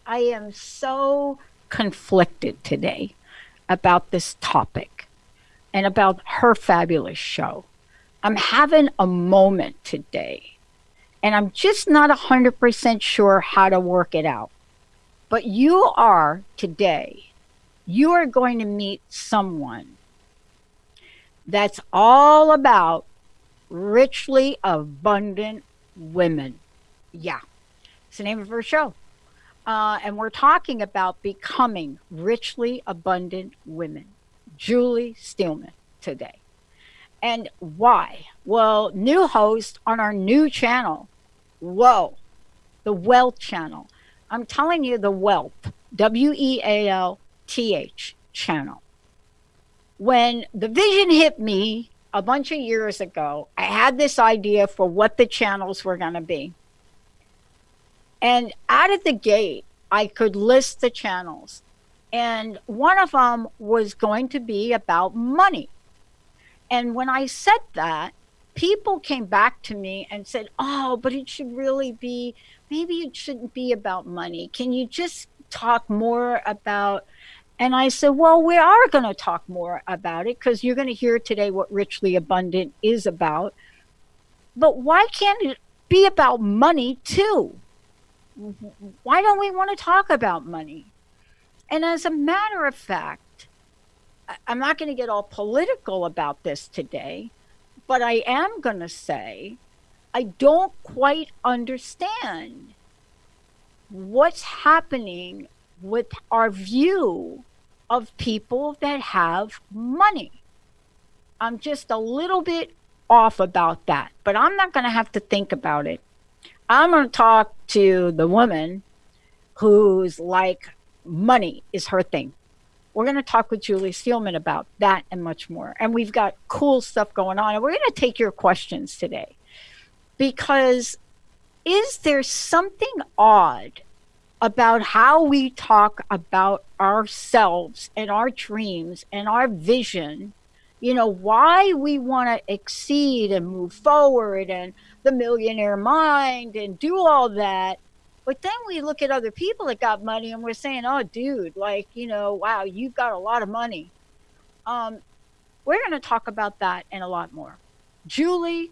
I am so conflicted today about this topic and about her fabulous show. I'm having a moment today, and I'm just not 100% sure how to work it out. But you are today, you are going to meet someone that's all about richly abundant women. Yeah, it's the name of her show. And we're talking about becoming richly abundant women. Julie Steelman today. And why? Well, new host on our new channel. Whoa, the Wealth channel. I'm telling you, the Wealth, WEALTH channel. When the vision hit me a bunch of years ago, I had this idea for what the channels were going to be. And out of the gate, I could list the channels. And one of them was going to be about money. And when I said that, people came back to me and said, "Oh, but it should really be, maybe it shouldn't be about money. Can you just talk more about?" And I said, "Well, we are going to talk more about it because you're going to hear today what richly abundant is about. But why can't it be about money too? Why don't we want to talk about money?" And as a matter of fact, I'm not going to get all political about this today, but I am going to say I don't quite understand what's happening with our view of people that have money. I'm just a little bit off about that, but I'm not going to have to think about it. I'm going to talk to the woman who's like, money is her thing. We're going to talk with Julie Steelman about that and much more. And we've got cool stuff going on. And we're going to take your questions today because is there something odd about how we talk about ourselves and our dreams and our vision? Why we want to exceed and move forward and the millionaire mind and do all that. But then we look at other people that got money and we're saying, "Oh, dude, like, wow, you've got a lot of money." Um, we're going to talk about that and a lot more. Julie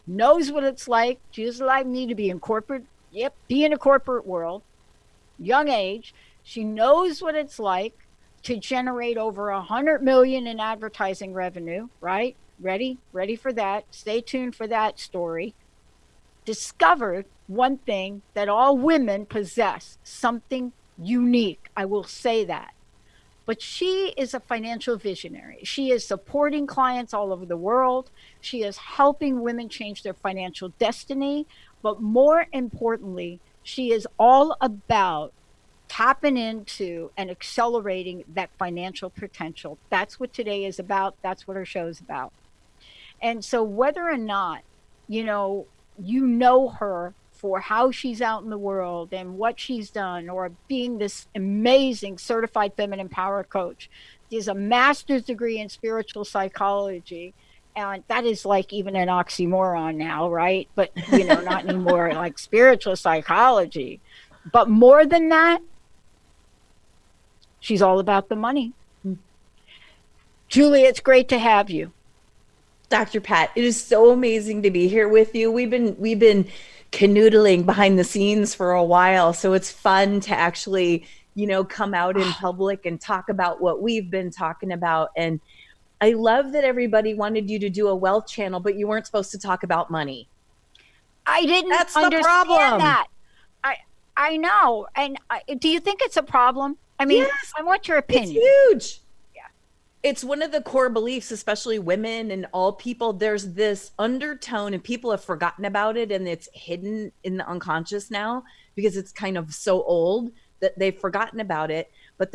knows what it's like, just like me, to be in corporate. Yep, be in a corporate world, young age. She knows what it's like to generate over 100 million in advertising revenue, right? Ready for that. Stay tuned for that story. Discovered one thing that all women possess, something unique. I will say that. But she is a financial visionary. She is supporting clients all over the world. She is helping women change their financial destiny. But more importantly, she is all about tapping into and accelerating that financial potential. That's what today is about. That's what her show is about. And so whether or not, you know, her for how she's out in the world and what she's done, or being this amazing certified feminine power coach. She has a master's degree in spiritual psychology. And that is like even an oxymoron now, right? But, not anymore, like spiritual psychology. But more than that, she's all about the money. Julie, it's great to have you. Dr. Pat, it is so amazing to be here with you. We've been canoodling behind the scenes for a while, so it's fun to actually, come out in public and talk about what we've been talking about. And I love that everybody wanted you to do a wealth channel, but you weren't supposed to talk about money. I didn't That's the understand problem. that. I I know. And do you think it's a problem? I mean, Yes, I want your it's opinion. huge. Yeah. It's one of the core beliefs, especially women and all people. There's this undertone, and people have forgotten about it, and it's hidden in the unconscious now because it's kind of so old that they've forgotten about it. But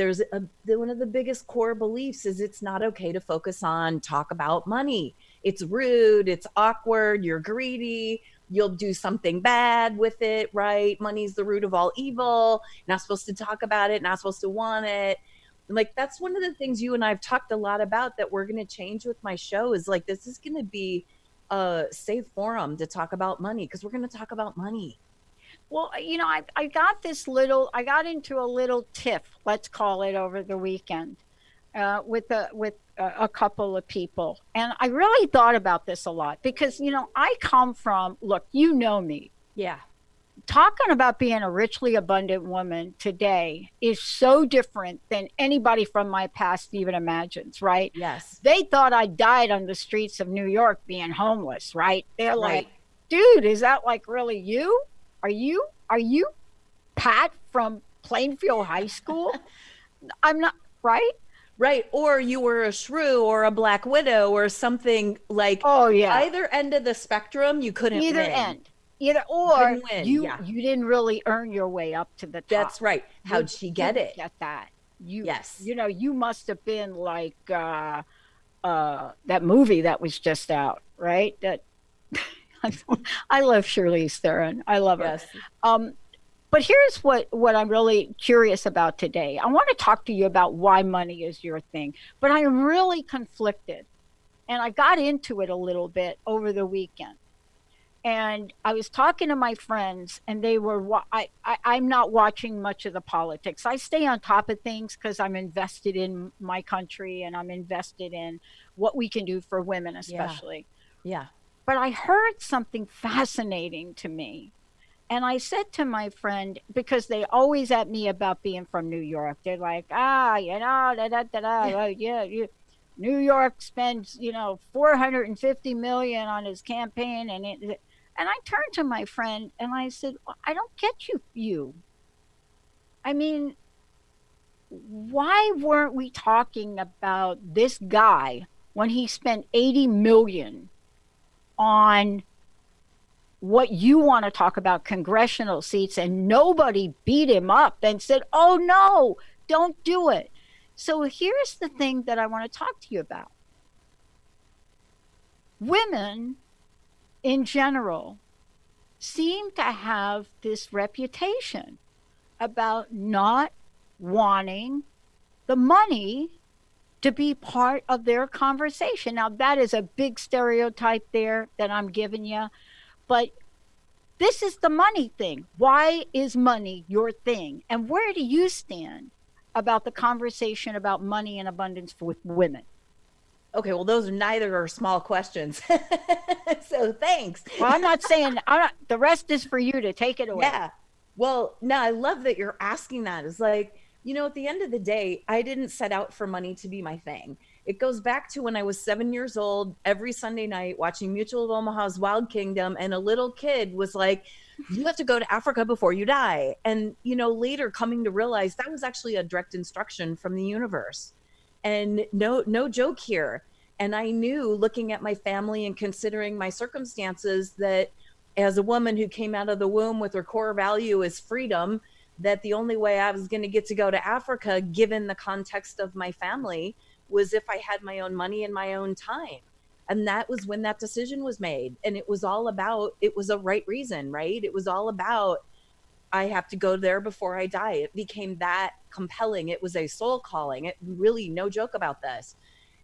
one of the biggest core beliefs is it's not okay to focus on talk about money. It's rude, it's awkward, you're greedy, you'll do something bad with it, right? Money's the root of all evil. Not supposed to talk about it, not supposed to want it. Like, that's one of the things you and I've talked a lot about that we're going to change with my show, is like, this is going to be a safe forum to talk about money, because we're going to talk about money. Well, I got I got into a little tiff, let's call it, over the weekend, with a couple of people, and I really thought about this a lot because I come from, look, me. Yeah. Talking about being a richly abundant woman today is so different than anybody from my past even imagines, right? Yes. They thought I died on the streets of New York being homeless, right? They're like, Right. dude, is that like really you? Are you Pat from Plainfield High School? I'm not, right? Right. Or you were a shrew or a black widow or something like Oh yeah. either end of the spectrum, you couldn't Either win. end. Either You or couldn't win. you Yeah. you didn't really earn your way up to the top. That's right. You How'd she get didn't it? get that. You Yes. you must have been like that movie that was just out, right? That I love Shirley Theron. I love her. Yes. Um but here's what I'm really curious about today. I want to talk to you about why money is your thing, but I am really conflicted. And I got into it a little bit over the weekend. And I was talking to my friends, and they were. I'm not watching much of the politics. I stay on top of things because I'm invested in my country and I'm invested in what we can do for women, Yeah. especially. Yeah. But I heard something fascinating to me, and I said to my friend, because they always at me about being from New York. They're like, da da da da. Yeah. Yeah, New York spends 450 million on his campaign, and I turned to my friend and I said, "Well, I don't get you. I mean, why weren't we talking about this guy when he spent 80 million on what you want to talk about, congressional seats, and nobody beat him up and said, oh no, don't do it." So here's the thing that I want to talk to you about. Women in general seem to have this reputation about not wanting the money to be part of their conversation. Now, that is a big stereotype there that I'm giving you, but this is the money thing. Why is money your thing? And where do you stand about the conversation about money and abundance with women? Okay, well, those neither are small questions. So thanks. Well, I'm not saying the rest is for you to take it away. Yeah. Well, no, I love that you're asking that. It's like, at the end of the day, I didn't set out for money to be my thing. It goes back to when I was 7 years old, every Sunday night watching Mutual of Omaha's Wild Kingdom, and a little kid was like, you have to go to Africa before you die. And, later coming to realize that was actually a direct instruction from the universe. And no joke here. And I knew, looking at my family and considering my circumstances, that as a woman who came out of the womb with her core value is freedom, that the only way I was going to get to go to Africa, given the context of my family, was if I had my own money and my own time. And that was when that decision was made. And it was a right reason, right? It was all about, I have to go there before I die. It became that compelling. It was a soul calling. It really, no joke about this.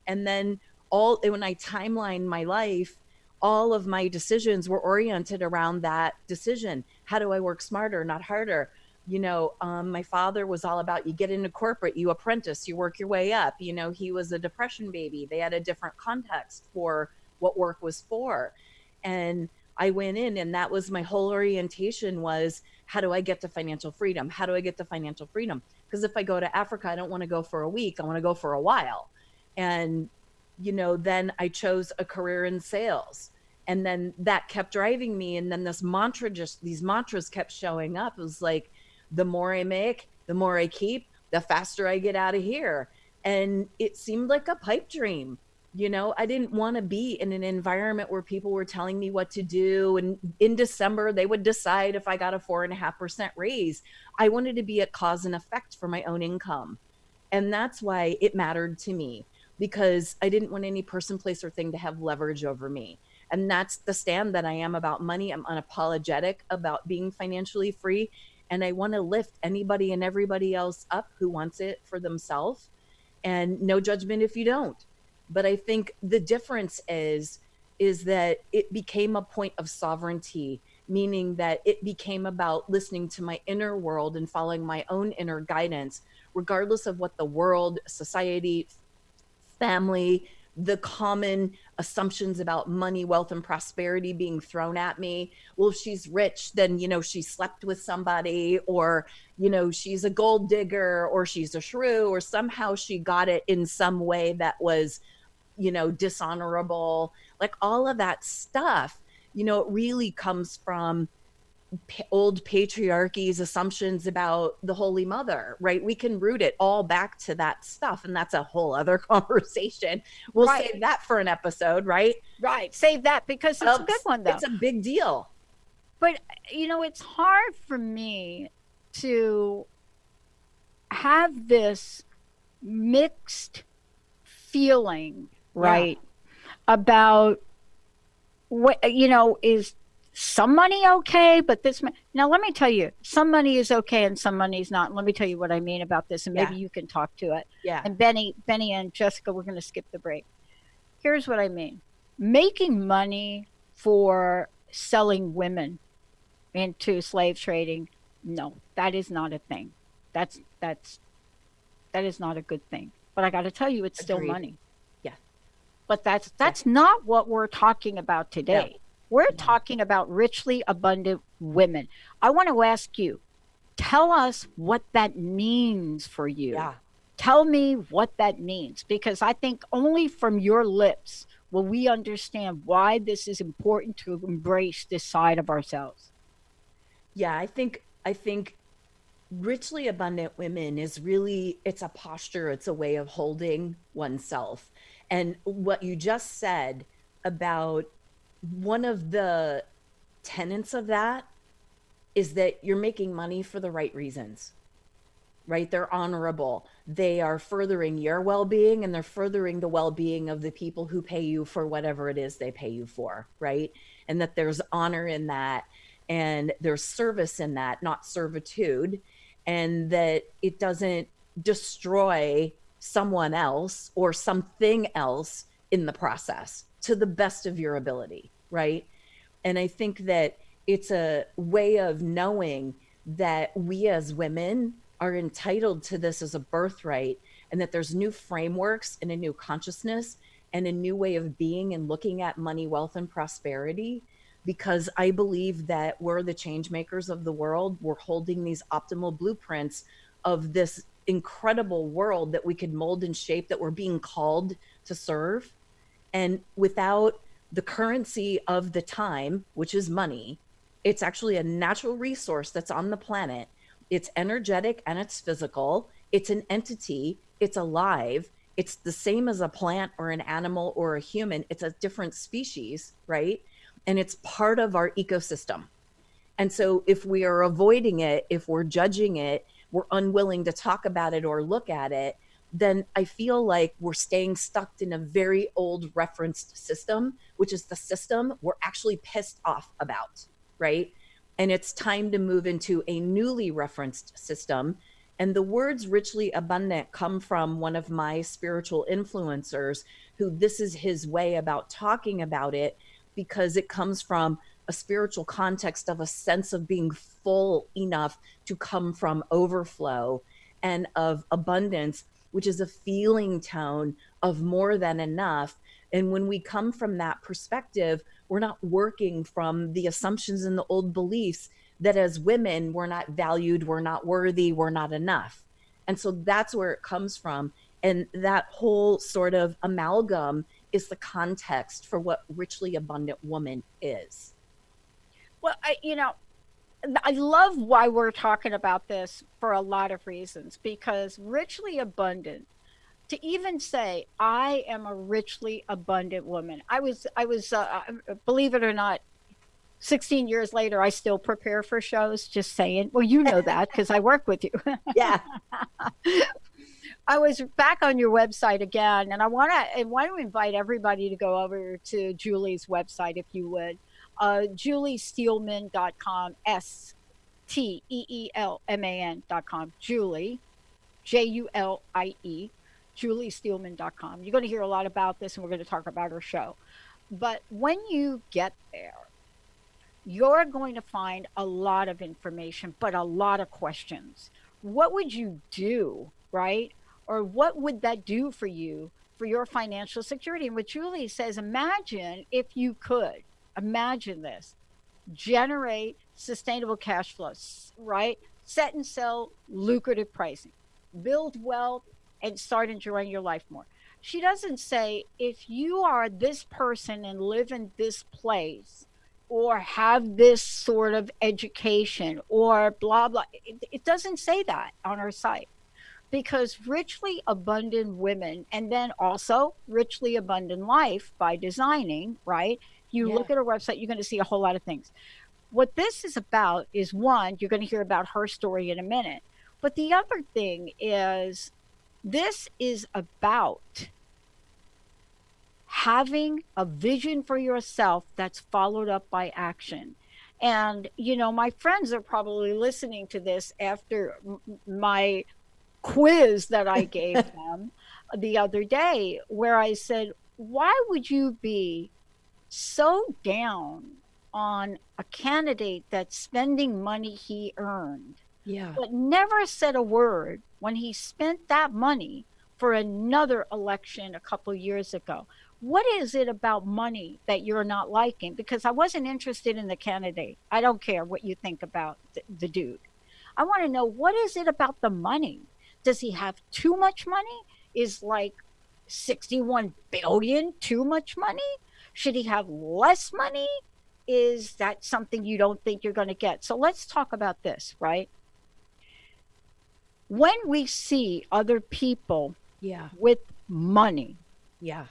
And then when I timeline my life, all of my decisions were oriented around that decision. How do I work smarter, not harder? My father was all about, you get into corporate, you apprentice, you work your way up. He was a depression baby. They had a different context for what work was for. And I went in, and that was my whole orientation, was, how do I get to financial freedom? How do I get to financial freedom? Because if I go to Africa, I don't want to go for a week. I want to go for a while. And, then I chose a career in sales. And then that kept driving me. And then these mantras kept showing up. It was like, the more I make, the more I keep, the faster I get out of here. And it seemed like a pipe dream. I didn't want to be in an environment where people were telling me what to do. And in December, they would decide if I got a 4.5% raise. I wanted to be at cause and effect for my own income. And that's why it mattered to me, because I didn't want any person, place, or thing to have leverage over me. And that's the stand that I am about money. I'm unapologetic about being financially free. And I want to lift anybody and everybody else up who wants it for themselves. And no judgment if you don't. But I think the difference is that it became a point of sovereignty. meaning that it became about listening to my inner world and following my own inner guidance, regardless of what the world, society, family, the common assumptions about money, wealth, and prosperity being thrown at me. Well, if she's rich, then, she slept with somebody, or, she's a gold digger, or she's a shrew, or somehow she got it in some way that was, dishonorable. Like all of that stuff, it really comes from old patriarchy's assumptions about the Holy Mother, right? We can root it all back to that stuff. And that's a whole other conversation. We'll Right. save that for an episode, right? Right. Save that because it's a good one, though. It's a big deal. But, it's hard for me to have this mixed feeling, right? About what, is some money okay, but now let me tell you, some money is okay and some money is not. And let me tell you what I mean about this, and maybe you can talk to it. Yeah. And Benny and Jessica, we're going to skip the break. Here's what I mean. Making money for selling women into slave trading, no, that is not a thing. That is not a good thing. But I got to tell you, it's still money. Yeah. But that's not what we're talking about today. No. We're talking about richly abundant women. I want to ask you, tell us what that means for you. Yeah. Tell me what that means, because I think only from your lips will we understand why this is important to embrace this side of ourselves. Yeah, I think richly abundant women is really, it's a posture, it's a way of holding oneself. And what you just said about one of the tenets of that is that you're making money for the right reasons, right? They're honorable. They are furthering your well-being, and they're furthering the well-being of the people who pay you for whatever it is they pay you for, right? And that there's honor in that, and there's service in that, not servitude, and that it doesn't destroy someone else or something else in the process, to the best of your ability, right? And I think that it's a way of knowing that we as women are entitled to this as a birthright, and that there's new frameworks and a new consciousness and a new way of being and looking at money, wealth, and prosperity. Because I believe that we're the change makers of the world. We're holding these optimal blueprints of this incredible world that we could mold and shape, that we're being called to serve. And without the currency of the time, which is money, it's actually a natural resource that's on the planet. It's energetic and it's physical. It's an entity. It's alive. It's the same as a plant or an animal or a human. It's a different species, right? And it's part of our ecosystem. And so if we are avoiding it, if we're judging it, we're unwilling to talk about it or look at it, then I feel like we're staying stuck in a very old referenced system, which is the system we're actually pissed off about, right? And it's time to move into a newly referenced system. And the words richly abundant come from one of my spiritual influencers, who this is his way about talking about it, because it comes from a spiritual context of a sense of being full enough to come from overflow and of abundance, which is a feeling tone of more than enough. And when we come from that perspective, we're not working from the assumptions and the old beliefs that as women, we're not valued, we're not worthy, we're not enough. And so that's where it comes from. And that whole sort of amalgam is the context for what richly abundant woman is. Well, I love why we're talking about this for a lot of reasons, because richly abundant, to even say I am a richly abundant woman. I was believe it or not, 16 years later I still prepare for shows, just saying. Well, you know that because I work with you. Yeah. I was back on your website again, and I want to invite everybody to go over to Julie's website, if you would. JulieSteelman.com, STEELMAN.com. Julie, JULIE, JulieSteelman.com. You're going to hear a lot about this, and we're going to talk about her show. But when you get there, you're going to find a lot of information, but a lot of questions. What would you do, right? Or what would that do for you for your financial security? And what Julie says, imagine if you could, imagine this, generate sustainable cash flows, right? Set and sell lucrative pricing, build wealth, and start enjoying your life more. She doesn't say if you are this person and live in this place or have this sort of education or blah, blah. It doesn't say that on her site because richly abundant women and then also richly abundant life by designing, right? You Yeah. look at her website, you're going to see a whole lot of things. What this is about is one, you're going to hear about her story in a minute. But the other thing is, this is about having a vision for yourself that's followed up by action. And, my friends are probably listening to this after my quiz that I gave them the other day, where I said, why would you be so down on a candidate that's spending money he earned, Yeah. but never said a word when he spent that money for another election a couple years ago? What is it about money that you're not liking? Because I wasn't interested in the candidate. I don't care what you think about the dude. I want to know, what is it about the money? Does he have too much money? Is like 61 billion too much money? Should he have less money? Is that something you don't think you're going to get? So let's talk about this, right? When we see other people Yeah. with money, Yeah.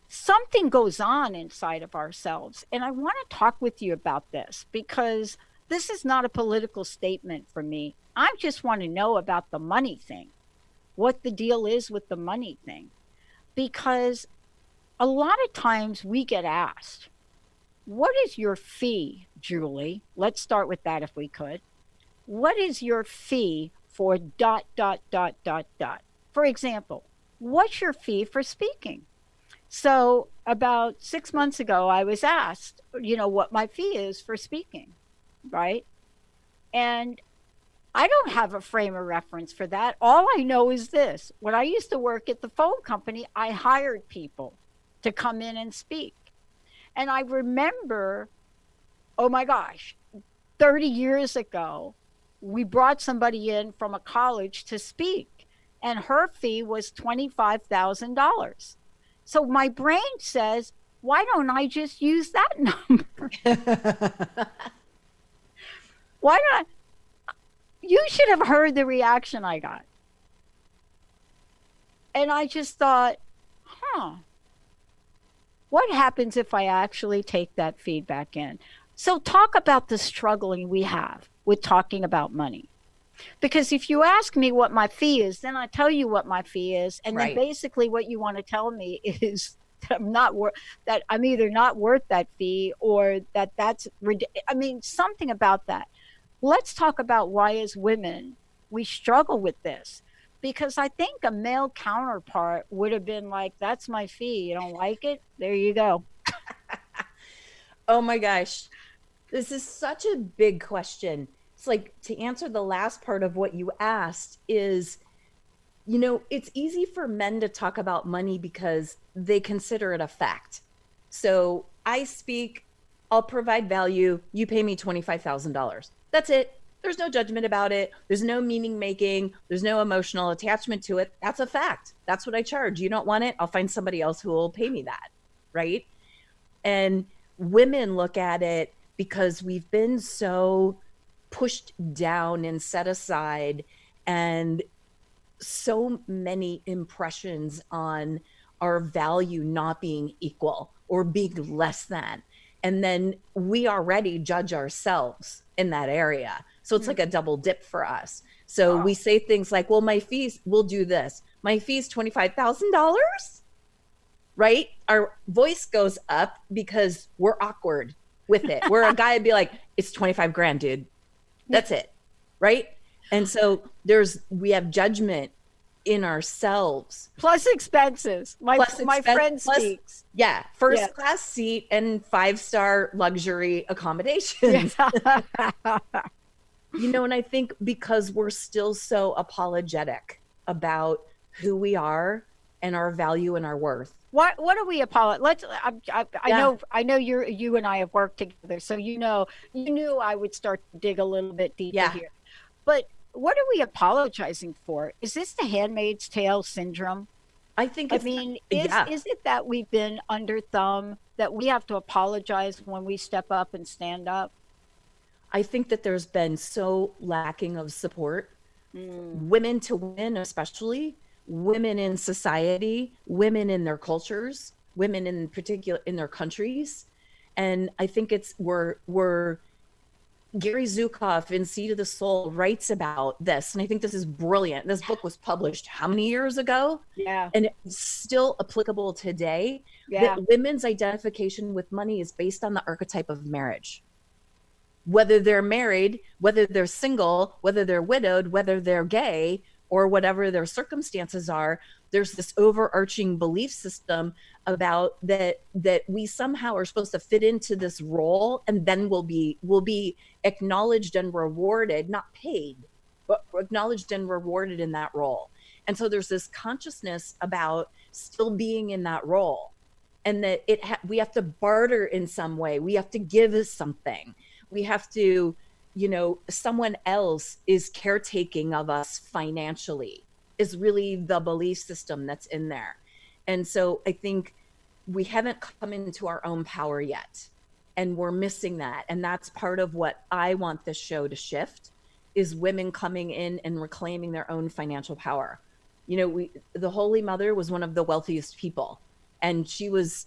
something goes on inside of ourselves. And I want to talk with you about this because this is not a political statement for me. I just want to know about the money thing, what the deal is with the money thing. Because a lot of times we get asked, what is your fee, Julie? Let's start with that if we could. What is your fee for dot, dot, dot, dot, dot? For example, what's your fee for speaking? So about 6 months ago, I was asked, what my fee is for speaking, right? And I don't have a frame of reference for that. All I know is this. When I used to work at the phone company, I hired people to come in and speak. And I remember, oh my gosh, 30 years ago, we brought somebody in from a college to speak, and her fee was $25,000. So my brain says, why don't I just use that number? Why don't I? You should have heard the reaction I got. And I just thought, huh, what happens if I actually take that feedback in? So, talk about the struggling we have with talking about money. Because if you ask me what my fee is, then I tell you what my fee is. And then Right. basically what you want to tell me is that I'm not worth that I'm either not worth that fee or that's I mean, something about that. Let's talk about why as women we struggle with this. Because I think a male counterpart would have been like, that's my fee. You don't like it? There you go. Oh my gosh. This is such a big question. It's like, to answer the last part of what you asked is, it's easy for men to talk about money because they consider it a fact. So I speak, I'll provide value, you pay me $25,000. That's it. There's no judgment about it. There's no meaning making. There's no emotional attachment to it. That's a fact. That's what I charge. You don't want it? I'll find somebody else who will pay me that. Right. And women look at it because we've been so pushed down and set aside, and so many impressions on our value not being equal or being less than. And then we already judge ourselves in that area. So it's like a double dip for us. So we say things like, well, my fees, we'll do this. My fees $25,000, right? Our voice goes up because we're awkward with it. Where a guy would be like, it's 25 grand, dude. That's it. Right. And so we have judgment in ourselves. Plus expenses. My friend Plus, speaks. yeah, Yeah. first class seat and 5-star luxury accommodations. Yeah. And I think because we're still so apologetic about who we are and our value and our worth. What do we apologize? Yeah, I know you and I have worked together, so you knew I would start to dig a little bit deeper yeah. here. But what are we apologizing for? Is this the Handmaid's Tale syndrome? I think I it's, mean, yeah. is it that we've been under thumb, that we have to apologize when we step up and stand up? I think that there's been so lacking of support, Mm, women to women, especially women in society, women in their cultures, women in particular in their countries. And I think we're Gary Zukav in Seed of the Soul writes about this. And I think this is brilliant. This book was published how many years ago? yeah, And it's still applicable today, that yeah, women's identification with money is based on the archetype of marriage. Whether they're married, whether they're single, whether they're widowed, whether they're gay, or whatever their circumstances are, there's this overarching belief system about that we somehow are supposed to fit into this role, and then we'll be acknowledged and rewarded, not paid, but acknowledged and rewarded in that role. And so there's this consciousness about still being in that role, and that we have to barter in some way. We have to give us something. We have to, someone else is caretaking of us financially, is really the belief system that's in there. And so I think we haven't come into our own power yet, and we're missing that. And that's part of what I want this show to shift, is women coming in and reclaiming their own financial power. The Holy Mother was one of the wealthiest people, and she was,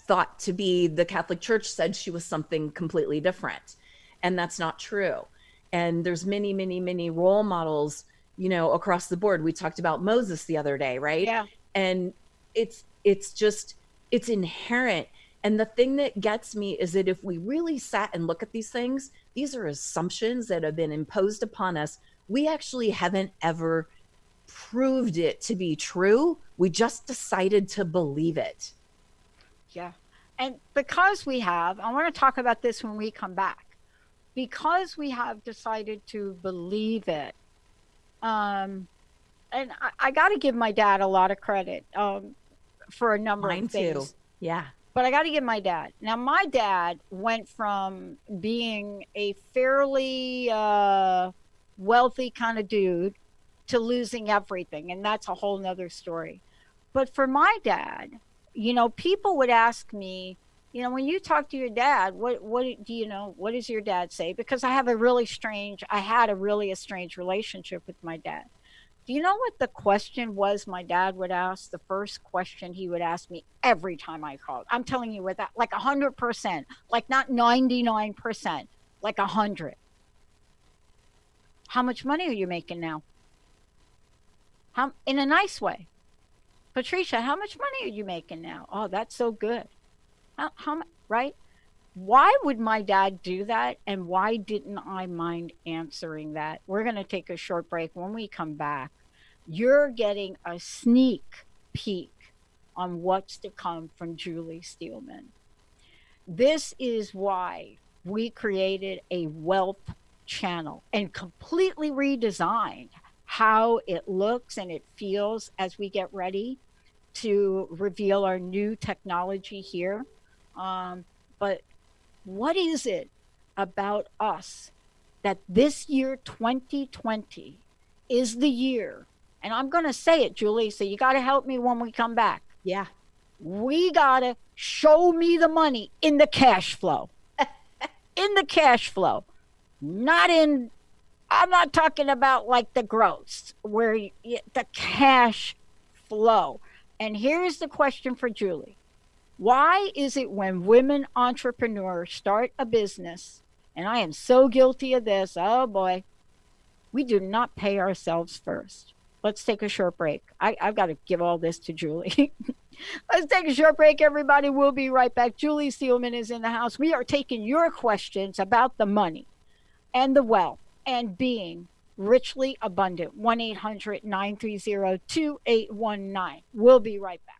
thought to be, the Catholic Church said she was something completely different. And that's not true. And there's many, many, many role models, across the board. We talked about Moses the other day, right? yeah. And it's inherent. And the thing that gets me is that if we really sat and look at these things, these are assumptions that have been imposed upon us. We actually haven't ever proved it to be true. We just decided to believe it. Yeah. And because I want to talk about this when we come back, because we have decided to believe it. And I got to give my dad a lot of credit for a number of Mine too. things. Yeah. But I got to give my dad. Now, my dad went from being a fairly wealthy kind of dude to losing everything. And that's a whole nother story. But for my dad, people would ask me, when you talk to your dad, what do you know? What does your dad say? Because I had a really strange relationship with my dad. Do you know what the question was my dad would ask? The first question he would ask me every time I called. I'm telling you, with that, like 100%, like not 99%, like 100. How much money are you making now? How, in a nice way. Patricia, how much money are you making now? Oh, that's so good. Right? Why would my dad do that? And why didn't I mind answering that? We're going to take a short break. When we come back, you're getting a sneak peek on what's to come from Julie Steelman. This is why we created a wealth channel and completely redesigned how it looks and it feels as we get ready to reveal our new technology here. But what is it about us that this year, 2020, is the year? And I'm going to say it, Julie, so you got to help me when we come back. Yeah. We got to show me the money in the cash flow. In the cash flow. I'm not talking about like the gross, the cash flow. And here's the question for Julie. Why is it when women entrepreneurs start a business, and I am so guilty of this, oh boy, we do not pay ourselves first? Let's take a short break. I've got to give all this to Julie. Let's take a short break, everybody. We'll be right back. Julie Steelman is in the house. We are taking your questions about the money and the wealth and being Richly Abundant, 1-800-930-2819. We'll be right back.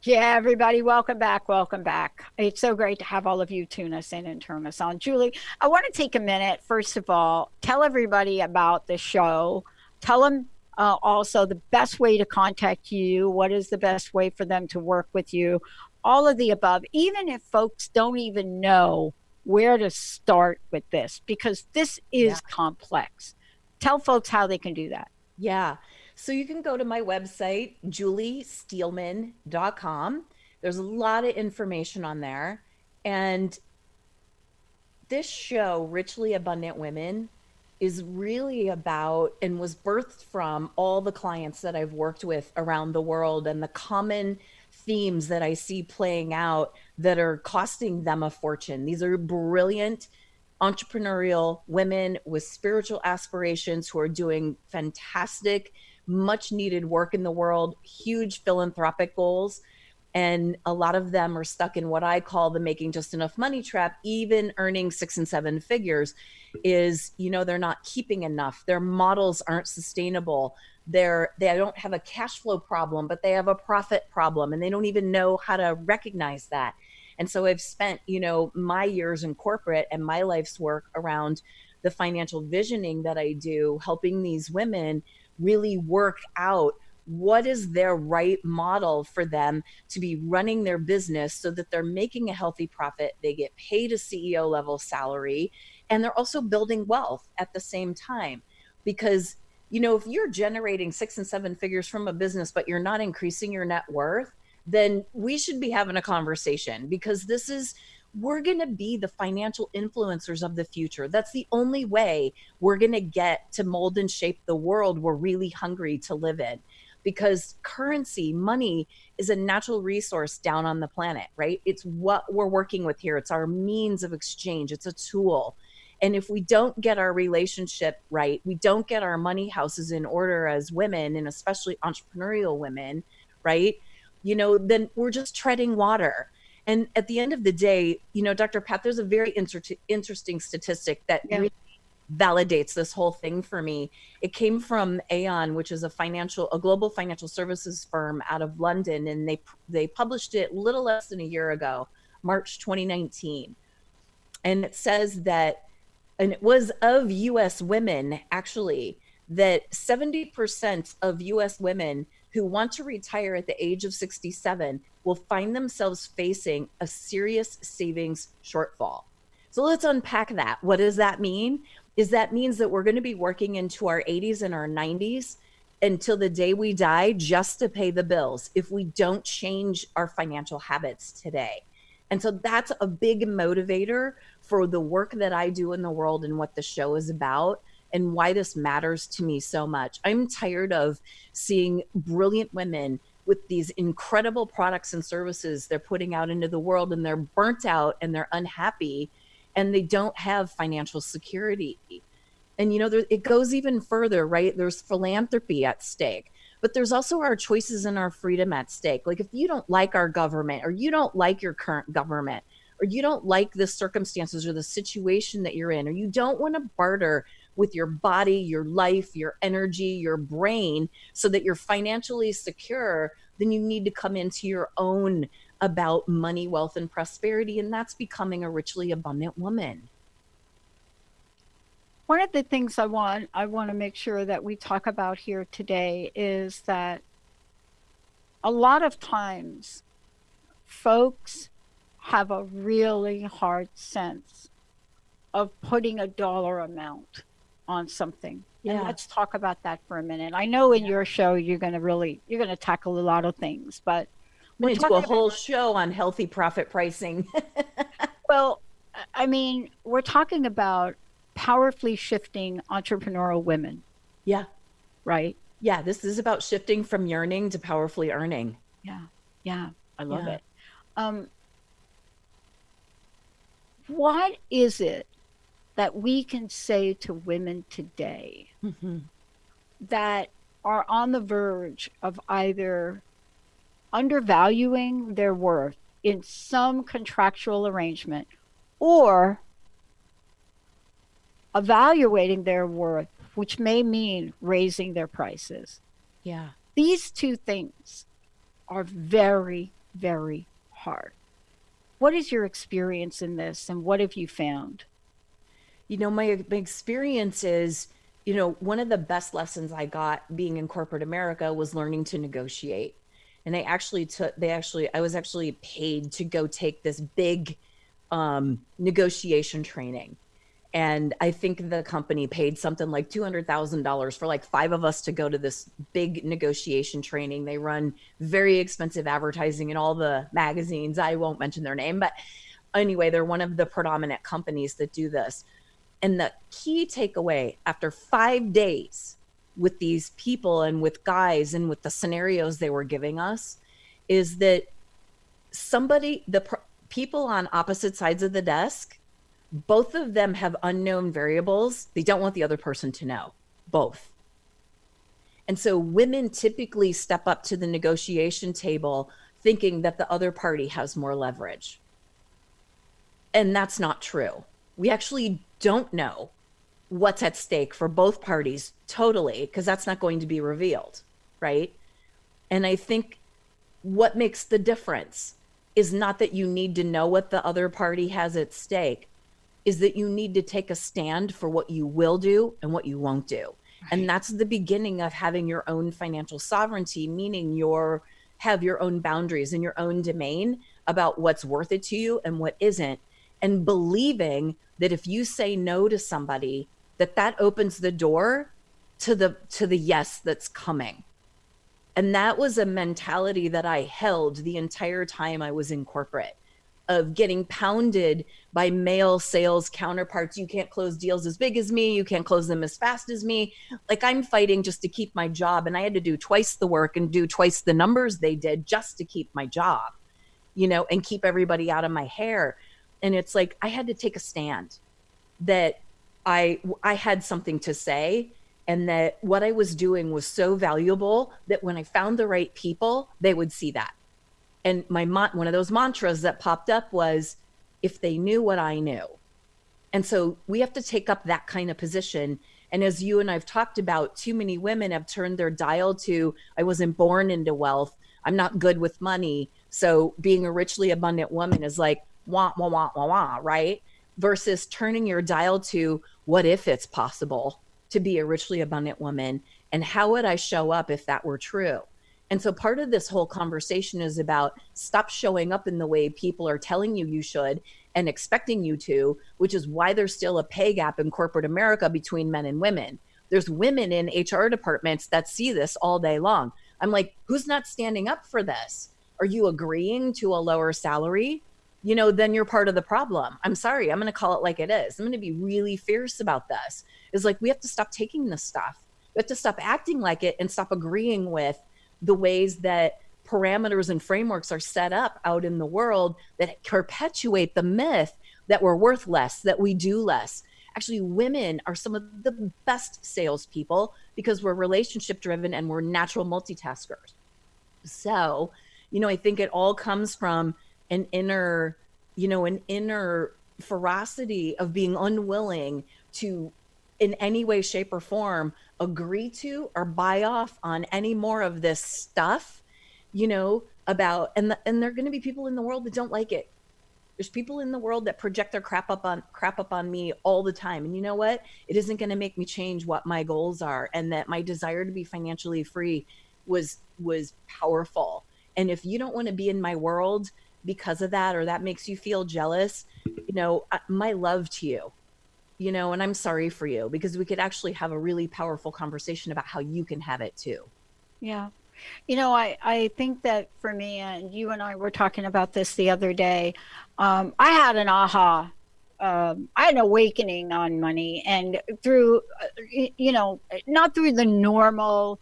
Yeah, everybody, welcome back. Welcome back. It's so great to have all of you tune us in and turn us on. Julie, I want to take a minute. First of all, tell everybody about the show. Tell them also the best way to contact you. What is the best way for them to work with you? All of the above, even if folks don't even know where to start with this, because this Yeah. is complex. Tell folks how they can do that. Yeah. So you can go to my website, juliesteelman.com. There's a lot of information on there. And this show, Richly Abundant Women, is really about and was birthed from all the clients that I've worked with around the world and the common themes that I see playing out that are costing them a fortune. These are brilliant entrepreneurial women with spiritual aspirations who are doing fantastic, much needed work in the world, huge philanthropic goals. And a lot of them are stuck in what I call the making just enough money trap, even earning 6 and 7 figures is, they're not keeping enough. Their models aren't sustainable. They don't have a cash flow problem, but they have a profit problem and they don't even know how to recognize that. And so I've spent, my years in corporate and my life's work around the financial visioning that I do, helping these women really work out what is their right model for them to be running their business so that they're making a healthy profit, they get paid a CEO level salary, and they're also building wealth at the same time. Because, if you're generating 6 and 7 figures from a business, but you're not increasing your net worth, then we should be having a conversation, because we're going to be the financial influencers of the future. That's the only way we're going to get to mold and shape the world we're really hungry to live in. Because currency, money, is a natural resource down on the planet, right? It's what we're working with here. It's our means of exchange. It's a tool. And if we don't get our relationship right, we don't get our money houses in order as women, and especially entrepreneurial women, right? Then we're just treading water. And at the end of the day, Dr. Pat, there's a very interesting statistic that Yeah. really validates this whole thing for me. It came from Aon, which is a global financial services firm out of London, and they published it little less than a year ago, March 2019. And it says that, and it was of US women actually, that 70% of US women who want to retire at the age of 67 will find themselves facing a serious savings shortfall. So let's unpack that. What does that mean? That means that we're going to be working into our 80s and our 90s until the day we die just to pay the bills if we don't change our financial habits today. And so that's a big motivator for the work that I do in the world and what the show is about and why this matters to me so much. I'm tired of seeing brilliant women with these incredible products and services they're putting out into the world, and they're burnt out and they're unhappy and they don't have financial security. And, it goes even further, right? There's philanthropy at stake, but there's also our choices and our freedom at stake. Like, if you don't like our government, or you don't like your current government, or you don't like the circumstances or the situation that you're in, or you don't want to barter with your body, your life, your energy, your brain, so that you're financially secure, then you need to come into your own about money, wealth, and prosperity. And that's becoming a richly abundant woman. One of the things I want to make sure that we talk about here today is that a lot of times folks have a really hard sense of putting a dollar amount on something. Yeah. And let's talk about that for a minute. I know in your show you're going to tackle a lot of things, but we're going to do a whole show on healthy profit pricing. Well, I mean, we're talking about powerfully shifting entrepreneurial women. Yeah. Right? Yeah, this is about shifting from yearning to powerfully earning. Yeah. Yeah. I love it. What is it that we can say to women today that are on the verge of either undervaluing their worth in some contractual arrangement or evaluating their worth, which may mean raising their prices. Yeah. These two things are very, very hard. What is your experience in this and what have you found? My experience is, one of the best lessons I got being in corporate America was learning to negotiate. And I was actually paid to go take this big negotiation training. And I think the company paid something like $200,000 for like five of us to go to this big negotiation training. They run very expensive advertising in all the magazines. I won't mention their name, but anyway, they're one of the predominant companies that do this. And the key takeaway after 5 days with these people and with guys and with the scenarios they were giving us is that people on opposite sides of the desk, both of them have unknown variables they don't want the other person to know, both. And so women typically step up to the negotiation table thinking that the other party has more leverage. And that's not true. We actually don't know what's at stake for both parties totally, because that's not going to be revealed, right? And I think what makes the difference is not that you need to know what the other party has at stake, is that you need to take a stand for what you will do and what you won't do. Right. And that's the beginning of having your own financial sovereignty, meaning have your own boundaries and your own domain about what's worth it to you and what isn't. And believing that if you say no to somebody, that opens the door to the yes that's coming. And that was a mentality that I held the entire time I was in corporate, of getting pounded by male sales counterparts. You can't close deals as big as me. You can't close them as fast as me. Like, I'm fighting just to keep my job. And I had to do twice the work and do twice the numbers they did just to keep my job, and keep everybody out of my hair. And it's like, I had to take a stand that I had something to say, and that what I was doing was so valuable that when I found the right people, they would see that. And one of those mantras that popped up was, if they knew what I knew. And so we have to take up that kind of position. And as you and I've talked about, too many women have turned their dial to, I wasn't born into wealth. I'm not good with money. So being a richly abundant woman is like, wah, wah, wah, wah, wah, right? Versus turning your dial to, what if it's possible to be a richly abundant woman? And how would I show up if that were true? And so part of this whole conversation is about stop showing up in the way people are telling you should and expecting you to, which is why there's still a pay gap in corporate America between men and women. There's women in HR departments that see this all day long. I'm like, who's not standing up for this? Are you agreeing to a lower salary? Then you're part of the problem. I'm sorry. I'm going to call it like it is. I'm going to be really fierce about this. It's like, we have to stop taking this stuff. We have to stop acting like it and stop agreeing with the ways that parameters and frameworks are set up out in the world that perpetuate the myth that we're worth less, that we do less. Actually, women are some of the best salespeople because we're relationship driven and we're natural multitaskers. So, I think it all comes from an inner ferocity of being unwilling to, in any way, shape, or form, agree to or buy off on any more of this stuff, about, and there are going to be people in the world that don't like it. There's people in the world that project their crap up on me all the time. And you know what? It isn't going to make me change what my goals are, and that my desire to be financially free was powerful. And if you don't want to be in my world because of that, or that makes you feel jealous, my love to you, and I'm sorry for you, because we could actually have a really powerful conversation about how you can have it too. Yeah. I think that for me, and you and I were talking about this the other day, I had an aha. I had an awakening on money, and through, not through the normal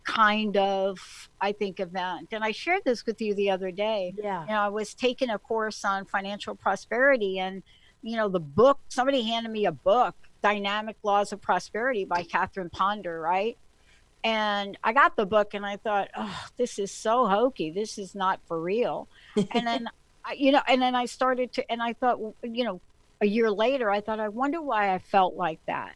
kind of, I think, event. And I shared this with you the other day. Yeah. I was taking a course on financial prosperity, and, the book, somebody handed me a book, Dynamic Laws of Prosperity by Catherine Ponder, right? And I got the book and I thought, oh, this is so hokey. This is not for real. And then And then I started to, and I thought, a year later, I thought, I wonder why I felt like that.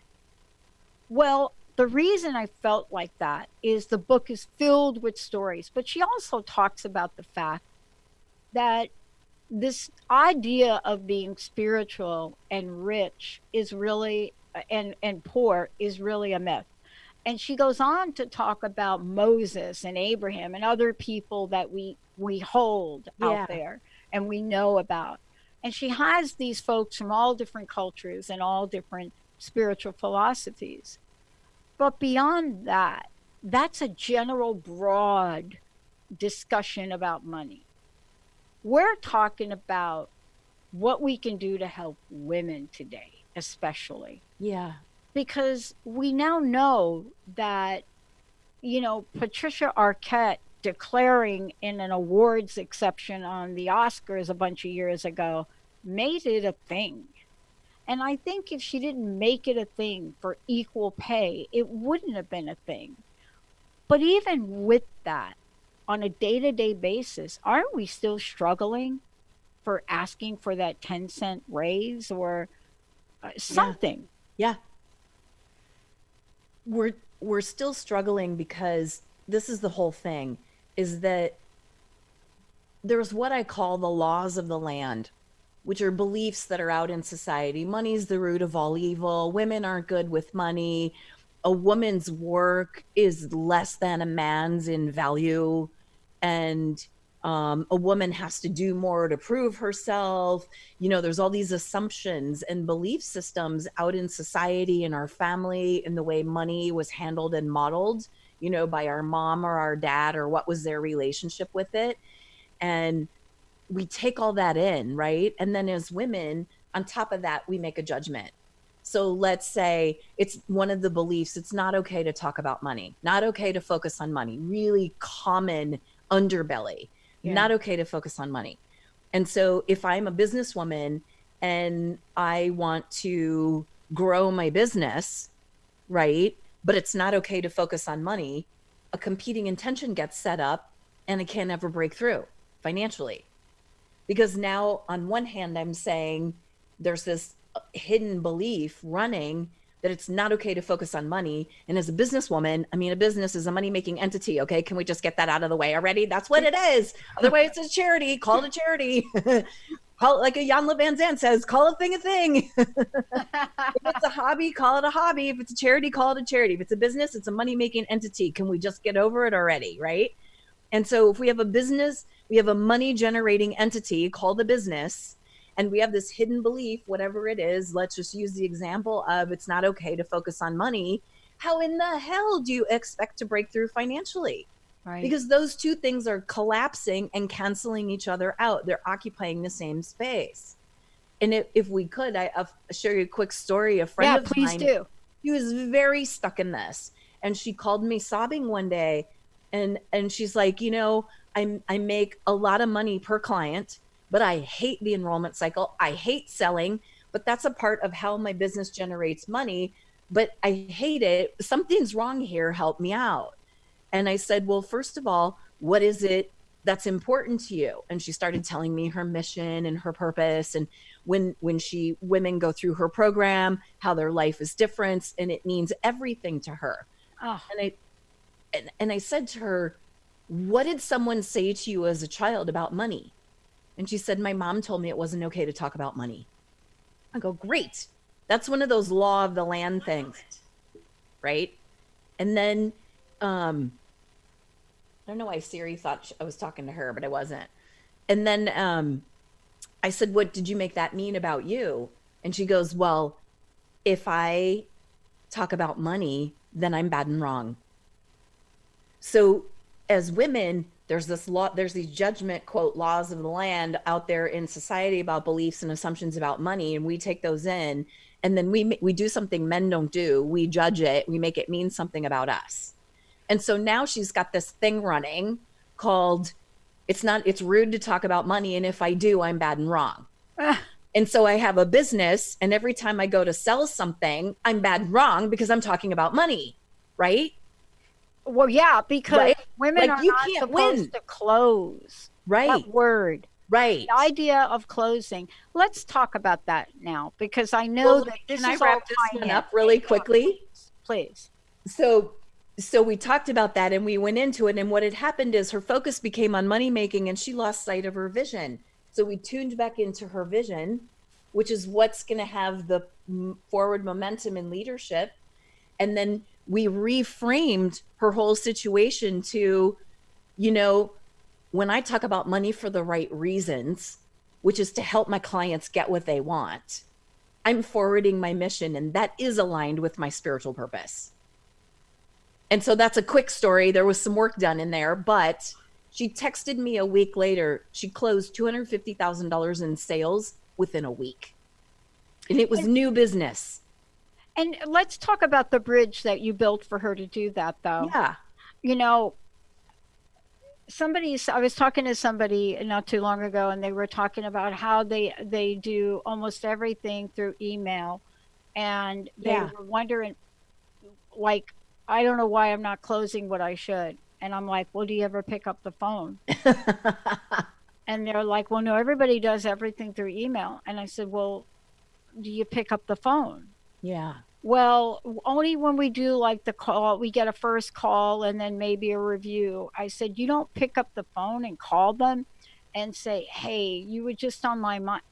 Well, the reason I felt like that is the book is filled with stories, but she also talks about the fact that this idea of being spiritual and rich is really and poor is really a myth. And she goes on to talk about Moses and Abraham and other people that we hold out Yeah. there and we know about. And she has these folks from all different cultures and all different spiritual philosophies. But beyond that, that's a general broad discussion about money. We're talking about what we can do to help women today, especially Yeah. because we now know that, Patricia Arquette declaring in an awards exception on the Oscars a bunch of years ago made it a thing. And I think if she didn't make it a thing for equal pay, it wouldn't have been a thing. But even with that, on a day to day basis, aren't we still struggling for asking for that 10-cent raise or Yeah. something? Yeah. We're still struggling because this is the whole thing, is that there's what I call the laws of the land, which are beliefs that are out in society. Money's the root of all evil. Women aren't good with money. A woman's work is less than a man's in value. And a woman has to do more to prove herself. There's all these assumptions and belief systems out in society and our family and the way money was handled and modeled, by our mom or our dad, or what was their relationship with it. And we take all that in, right? And then as women, on top of that, we make a judgment. So let's say it's one of the beliefs, it's not okay to talk about money, not okay to focus on money, really common underbelly, Yeah. not okay to focus on money. And so if I'm a businesswoman and I want to grow my business, right? But it's not okay to focus on money, a competing intention gets set up and it can't ever break through financially. Because now, on one hand, I'm saying there's this hidden belief running that it's not okay to focus on money. And as a businesswoman, I mean, a business is a money making entity. Okay. Can we just get that out of the way already? That's what it is. Otherwise, it's a charity. Call it a charity. Call it, like a Jan Van Zandt says, call a thing a thing. If it's a hobby, call it a hobby. If it's a charity, call it a charity. If it's a business, it's a money making entity. Can we just get over it already? Right. And so if we have a business, we have a money generating entity called a business, and we have this hidden belief, whatever it is. Let's just use the example of it's not okay to focus on money. How in the hell do you expect to break through financially? Right. Because those two things are collapsing and canceling each other out. They're occupying the same space. And if we could, I'll share you a quick story. A friend Yeah, of please mine, do. she was very stuck in this, and she called me sobbing one day, and she's like, I make a lot of money per client, but I hate the enrollment cycle. I hate selling, but that's a part of how my business generates money. But I hate it. Something's wrong here. Help me out. And I said, well, first of all, what is it that's important to you? And she started telling me her mission and her purpose. And when women go through her program, how their life is different and it means everything to her. Oh, And I said to her, what did someone say to you as a child about money? And she said, my mom told me it wasn't okay to talk about money. I go, great. That's one of those law of the land things, right? And then I don't know why Siri thought I was talking to her, but I wasn't. And then I said, what did you make that mean about you? And she goes, well, if I talk about money, then I'm bad and wrong. So as women, there's this law, there's these judgment, quote, laws of the land out there in society about beliefs and assumptions about money. And we take those in, and then we do something men don't do. We judge it. We make it mean something about us. And so now she's got this thing running called, it's rude to talk about money. And if I do, I'm bad and wrong. And so I have a business, and every time I go to sell something, I'm bad and wrong because I'm talking about money, right? well, yeah, because Right? women Like are you not can't supposed win. to close. Right. That word. Right. The idea of closing. Let's talk about that now because I know Well, that can this I is all wrap this tying one in. up really Yeah, quickly? please, please. So we talked about that and we went into it, and what had happened is her focus became on money making and she lost sight of her vision. So we tuned back into her vision, which is what's going to have the forward momentum in leadership. And then we reframed her whole situation to, you know, when I talk about money for the right reasons, which is to help my clients get what they want, I'm forwarding my mission, and that is aligned with my spiritual purpose. And so that's a quick story. There was some work done in there, but she texted me a week later. She closed $250,000 in sales within a week. And it was And, new business. and let's talk about the bridge that you built for her to do that, though. Yeah. You know, I was talking to somebody not too long ago, and they were talking about how they do almost everything through email, and they Yeah. were wondering, like, I don't know why I'm not closing what I should. And I'm like, well, do you ever pick up the phone? And they're like, well, no, everybody does everything through email. And I said, well, do you pick up the phone? Yeah. Well, only when we do like the call, we get a first call and then maybe a review. I said, you don't pick up the phone and call them and say, hey, you were just on my mind.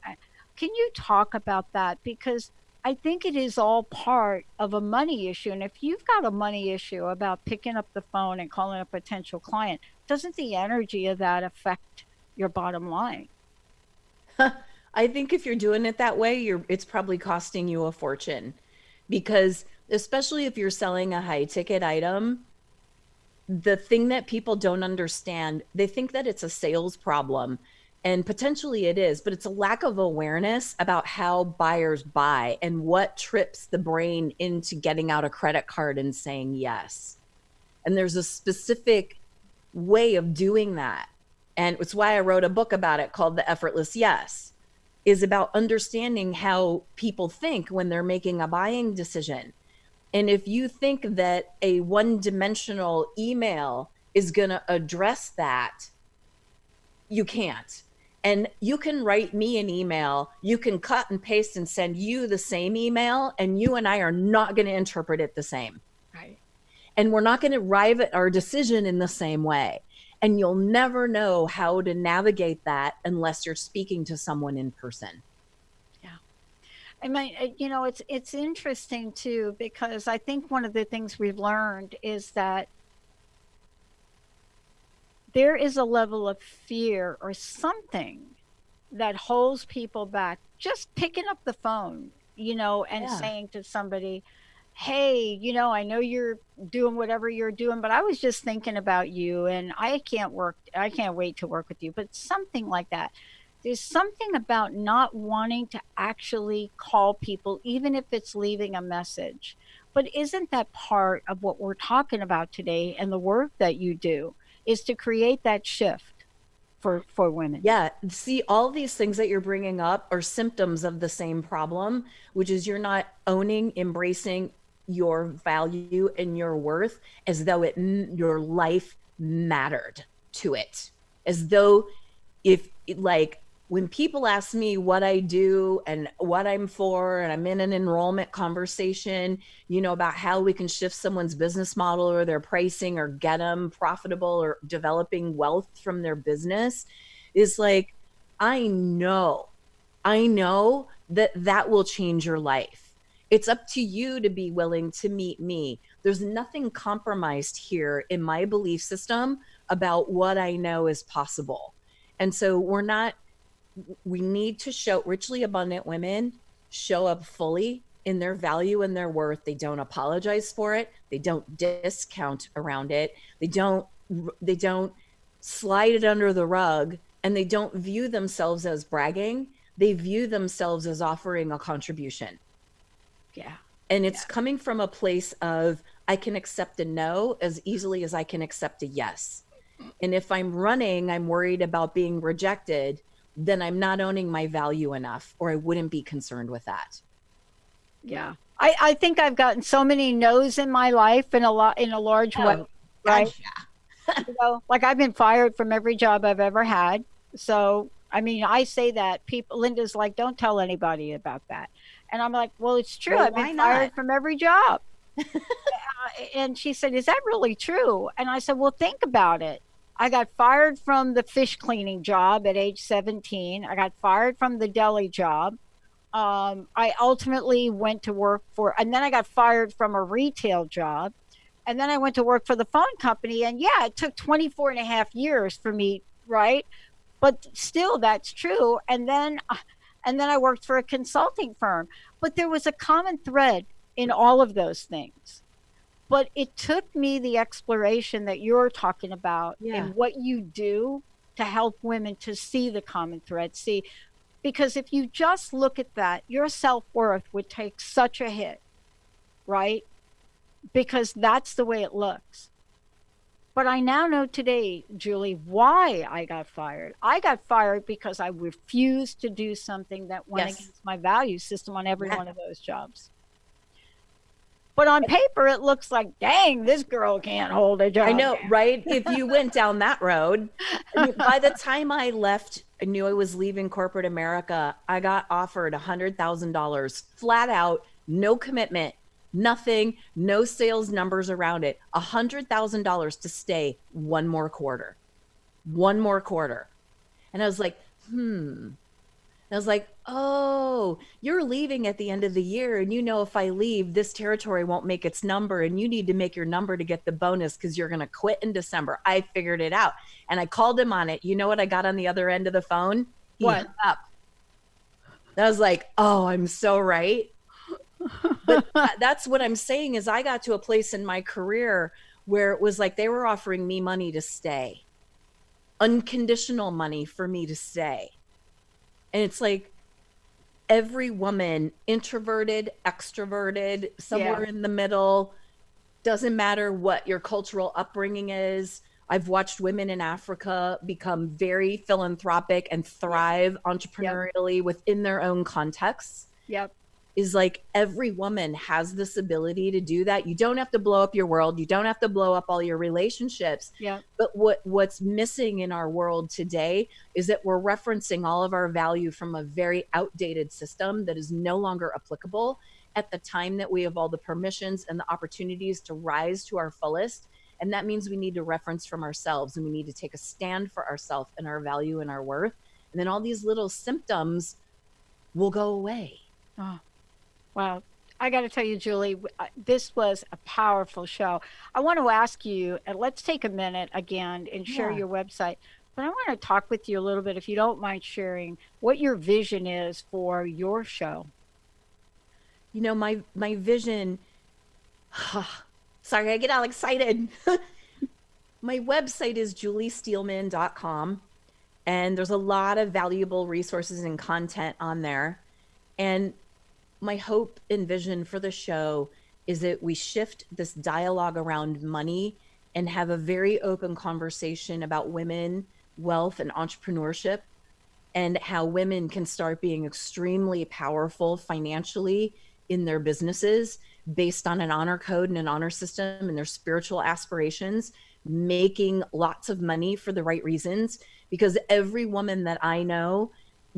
Can you talk about that? Because I think it is all part of a money issue. And if you've got a money issue about picking up the phone and calling a potential client, doesn't the energy of that affect your bottom line? I think if you're doing it that way, it's probably costing you a fortune, because especially if you're selling a high ticket item, the thing that people don't understand, they think that it's a sales problem, and potentially it is, but it's a lack of awareness about how buyers buy and what trips the brain into getting out a credit card and saying yes. And there's a specific way of doing that. And it's why I wrote a book about it called The Effortless Yes, is about understanding how people think when they're making a buying decision. And if you think that a one dimensional email is going to address that, you can't. And you can write me an email, you can cut and paste and send you the same email, and you and I are not going to interpret it the same. Right. And we're not going to arrive at our decision in the same way. And you'll never know how to navigate that unless you're speaking to someone in person. Yeah. I mean, it's interesting too because I think one of the things we've learned is that there is a level of fear or something that holds people back. Just picking up the phone, and Yeah. saying to somebody, "Hey, I know you're doing whatever you're doing, but I was just thinking about you, and I can't wait to work with you." But something like that. There's something about not wanting to actually call people, even if it's leaving a message. But isn't that part of what we're talking about today and the work that you do is to create that shift for women? Yeah. See, all these things that you're bringing up are symptoms of the same problem, which is you're not owning, embracing your value and your worth as though your life mattered to it. As though if like when people ask me what I do and what I'm for, and I'm in an enrollment conversation, about how we can shift someone's business model or their pricing or get them profitable or developing wealth from their business, is like, I know, I know that that will change your life. It's up to you to be willing to meet me. There's nothing compromised here in my belief system about what I know is possible. And so we need to show richly abundant women show up fully in their value and their worth. They don't apologize for it. They don't discount around it. They don't slide it under the rug, and they don't view themselves as bragging. They view themselves as offering a contribution. Yeah. And Yeah. it's coming from a place of I can accept a no as easily as I can accept a yes. And if I'm running, I'm worried about being rejected, then I'm not owning my value enough, or I wouldn't be concerned with that. Yeah. I think I've gotten so many no's in my life in a large way, Oh, right? gotcha. Like I've been fired from every job I've ever had. So I mean, I say that people, Linda's like, don't tell anybody about that. And I'm like, well, it's true. Well, I've been why not? fired from every job. And she said, is that really true? And I said, well, think about it. I got fired from the fish cleaning job at age 17. I got fired from the deli job. I ultimately went to work for, and then I got fired from a retail job. And then I went to work for the phone company. And yeah, it took 24 and a half years for me, right? But still, that's true. And then I worked for a consulting firm. But there was a common thread in all of those things. But it took me the exploration that you're talking about Yeah. in what you do to help women to see the common thread. See, because if you just look at that, your self worth would take such a hit, right? Because that's the way it looks. But I now know today, Julie, why I got fired. I got fired because I refused to do something that went Yes. against my value system on every Yeah. one of those jobs. But on paper, it looks like, dang, this girl can't hold a I job know, right? If you went down that road, I mean, by the time I left, I knew I was leaving corporate America. I got offered $100,000 flat out, no commitment, nothing, no sales numbers around it. $100,000 to stay one more quarter. And I was like, hmm. I was like, oh, you're leaving at the end of the year. And you know, if I leave, this territory won't make its number. And you need to make your number to get the bonus because you're going to quit in December. I figured it out. And I called him on it. You know what I got on the other end of the phone? He What? hung up. I was like, oh, I'm so right. But that's what I'm saying is I got to a place in my career where it was like they were offering me money to stay, unconditional money for me to stay. And it's like, every woman, introverted, extroverted, Yeah. somewhere in the middle, doesn't matter what your cultural upbringing is. I've watched women in Africa become very philanthropic and Yeah. thrive Yep. entrepreneurially within their own contexts. Yep. Is like every woman has this ability to do that. You don't have to blow up your world. You don't have to blow up all your relationships. Yep. But what's missing in our world today is that we're referencing all of our value from a very outdated system that is no longer applicable at the time that we have all the permissions and the opportunities to rise to our fullest. And that means we need to reference from ourselves and we need to take a stand for ourselves and our value and our worth. And then all these little symptoms will go away. Oh, wow. I got to tell you, Julie, this was a powerful show. I want to ask you, and let's take a minute again and share Yeah. your website. But I want to talk with you a little bit, if you don't mind sharing, what your vision is for your show. You know, my vision, sorry, I get all excited. My website is juliesteelman.com, and there's a lot of valuable resources and content on there. And my hope and vision for the show is that we shift this dialogue around money and have a very open conversation about women, wealth, and entrepreneurship, and how women can start being extremely powerful financially in their businesses based on an honor code and an honor system and their spiritual aspirations, making lots of money for the right reasons. Because every woman that I know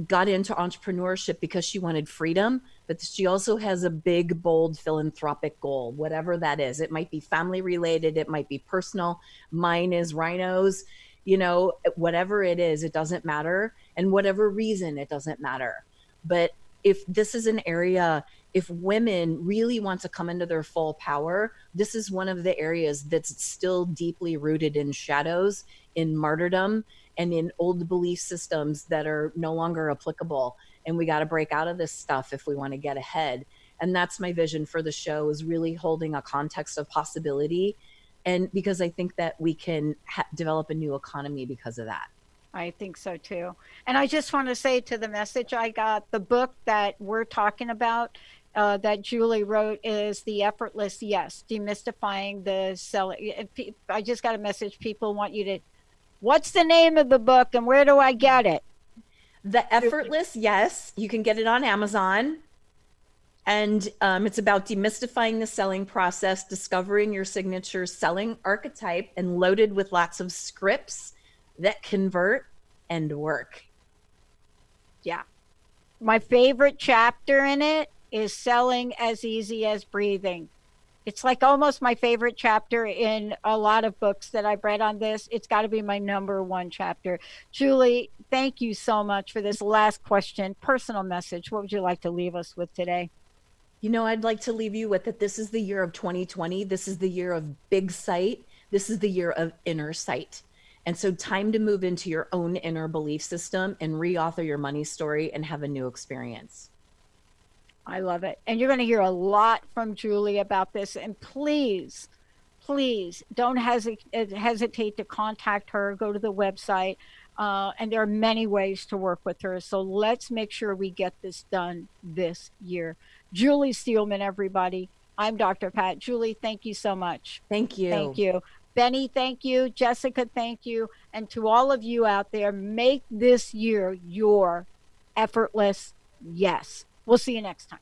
got into entrepreneurship because she wanted freedom, but she also has a big, bold philanthropic goal, whatever that is. It might be family related, it might be personal. Mine is rhinos, you know, whatever it is, it doesn't matter. And whatever reason, it doesn't matter. But if this is an area, if women really want to come into their full power, this is one of the areas that's still deeply rooted in shadows, in martyrdom, and in old belief systems that are no longer applicable. And we got to break out of this stuff if we want to get ahead. And that's my vision for the show, is really holding a context of possibility. And because I think that we can develop a new economy because of that. I think so too. And I just want to say, to the message I got, the book that we're talking about, that Julie wrote, is The Effortless Yes, Demystifying the Selling. I just got a message. People want you to, what's the name of the book and where do I get it? The Effortless Yes, you can get it on Amazon. And it's about demystifying the selling process, discovering your signature selling archetype, and loaded with lots of scripts that convert and work. Yeah. My favorite chapter in it is selling as easy as breathing. It's like almost my favorite chapter in a lot of books that I've read on this. It's got to be my number one chapter. Julie, thank you so much for this last question. Personal message. What would you like to leave us with today? You know, I'd like to leave you with that this is the year of 2020. This is the year of big sight. This is the year of inner sight. And so, time to move into your own inner belief system and reauthor your money story and have a new experience. I love it. And you're going to hear a lot from Julie about this. And please, please don't hesitate to contact her. Go to the website. And there are many ways to work with her. So let's make sure we get this done this year. Julie Steelman, everybody. I'm Dr. Pat. Julie, thank you so much. Thank Thank you. you. Benny, thank you. Jessica, thank you. And to all of you out there, make this year your effortless yes. We'll see you next time.